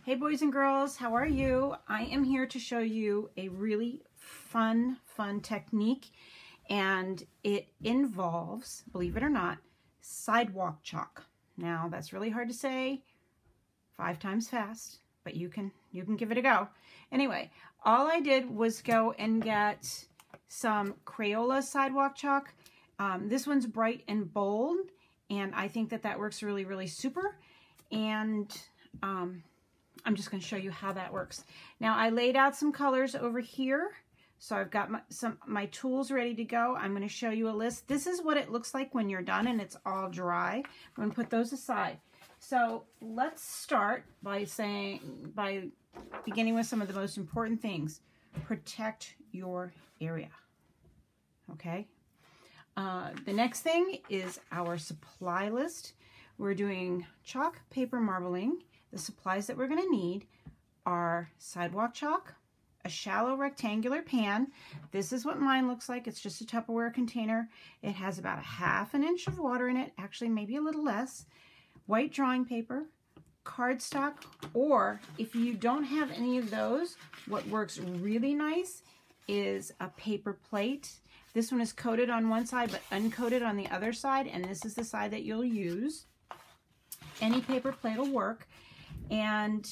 Hey boys and girls, how are you? I am here to show you a really fun technique, and it involves, believe it or not, sidewalk chalk. Now that's really hard to say 5 times fast, but you can give it a go. Anyway, all I did was go and get some Crayola sidewalk chalk. This one's bright and bold, and I think that works really super. And I'm just going to show you how that works. Now I laid out some colors over here, so I've got my tools ready to go. I'm going to show you a list. This is what it looks like when you're done and it's all dry. I'm going to put those aside. So let's start by beginning with some of the most important things. Protect your area. Okay. The next thing is our supply list. We're doing chalk paper marbling. The supplies that we're going to need are sidewalk chalk, a shallow rectangular pan. This is what mine looks like. It's just a Tupperware container. It has about 1/2 inch of water in it, actually maybe a little less. White drawing paper, cardstock, or if you don't have any of those, what works really nice is a paper plate. This one is coated on one side but uncoated on the other side, and this is the side that you'll use. Any paper plate will work. And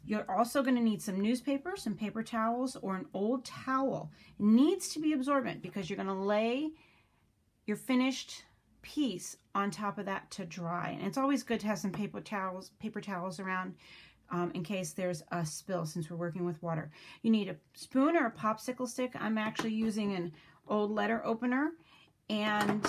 you're also going to need some newspaper, some paper towels, or an old towel. It needs to be absorbent because you're going to lay your finished piece on top of that to dry. And it's always good to have some paper towels around in case there's a spill, since we're working with water. You need a spoon or a popsicle stick. I'm actually using an old letter opener. And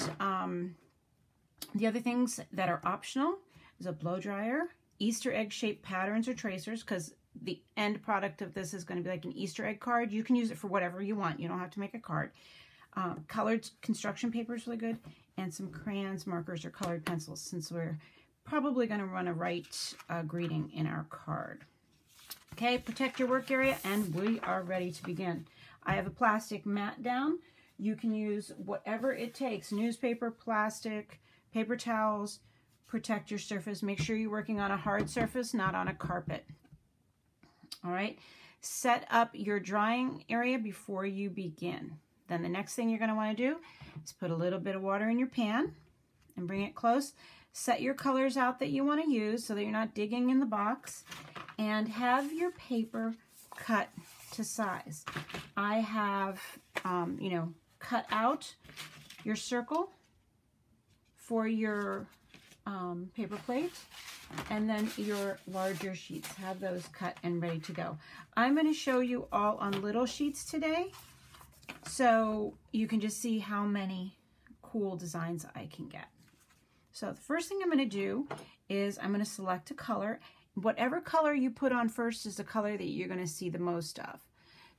the other things that are optional is a blow dryer, Easter egg shaped patterns or tracers, because the end product of this is going to be like an Easter egg card. You can use it for whatever you want. You don't have to make a card. Colored construction paper is really good, and some crayons, markers, or colored pencils, since we're probably going to want to write a greeting in our card. Okay, protect your work area, and we are ready to begin. I have a plastic mat down. You can use whatever it takes, newspaper, plastic, paper towels. Protect your surface. Make sure you're working on a hard surface, not on a carpet. All right. Set up your drying area before you begin. Then the next thing you're going to want to do is put a little bit of water in your pan and bring it close. Set your colors out that you want to use so that you're not digging in the box, and have your paper cut to size. I have, cut out your circle for your paper plate, and then your larger sheets, have those cut and ready to go. I'm going to show you all on little sheets today, so you can just see how many cool designs I can get. So the first thing I'm going to do is I'm going to select a color. Whatever color you put on first is the color that you're going to see the most of.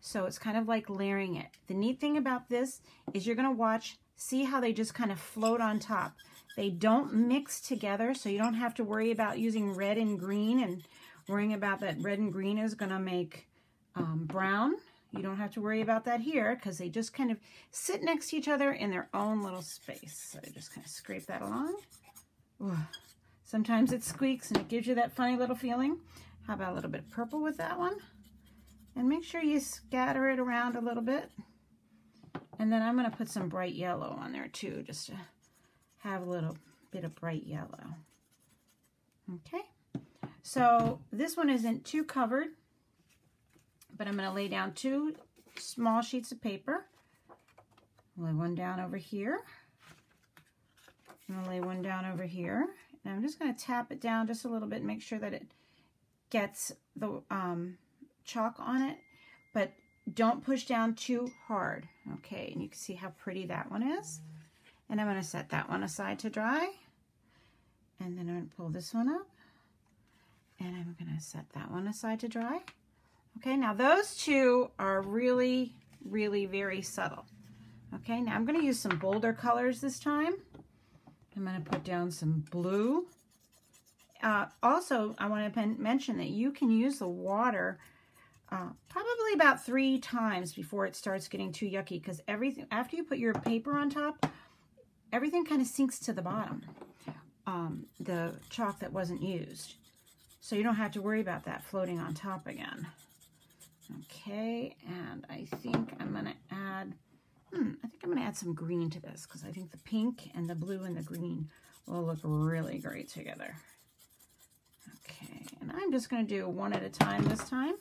So it's kind of like layering it. The neat thing about this is you're going to see how they just kind of float on top. They don't mix together, so you don't have to worry about using red and green and worrying about that red and green is going to make brown. You don't have to worry about that here, because they just kind of sit next to each other in their own little space. So I just kind of scrape that along. Ooh. Sometimes it squeaks and it gives you that funny little feeling. How about a little bit of purple with that one? And make sure you scatter it around a little bit. And then I'm going to put some bright yellow on there too, just to have a little bit of bright yellow. Okay, so this one isn't too covered, but I'm going to lay down 2 small sheets of paper. Lay one down over here. I'm going to lay one down over here. And I'm just going to tap it down just a little bit and make sure that it gets the chalk on it, but don't push down too hard. Okay, and you can see how pretty that one is. And I'm going to set that one aside to dry. And then I'm going to pull this one up. And I'm going to set that one aside to dry. Okay, now those 2 are really very subtle. Okay, now I'm going to use some bolder colors this time. I'm going to put down some blue. Also, I want to mention that you can use the water probably about 3 times before it starts getting too yucky, because everything, after you put your paper on top, everything kind of sinks to the bottom, the chalk that wasn't used. so you don't have to worry about that floating on top again. Okay, and I think I'm going to add, some green to this because I think the pink and the blue and the green will look really great together. Okay, and I'm just going to do one at a time this time.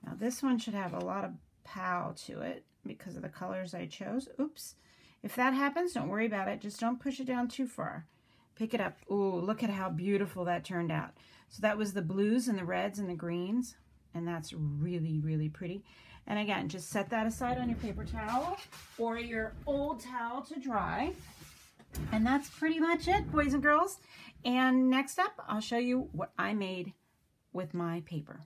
Now this one should have a lot of pow to it because of the colors I chose. Oops. If that happens, don't worry about it. Just don't push it down too far. Pick it up. Ooh, look at how beautiful that turned out. So that was the blues and the reds and the greens, and that's really, really pretty. And again, just set that aside on your paper towel or your old towel to dry. And that's pretty much it, boys and girls. And next up, I'll show you what I made with my paper.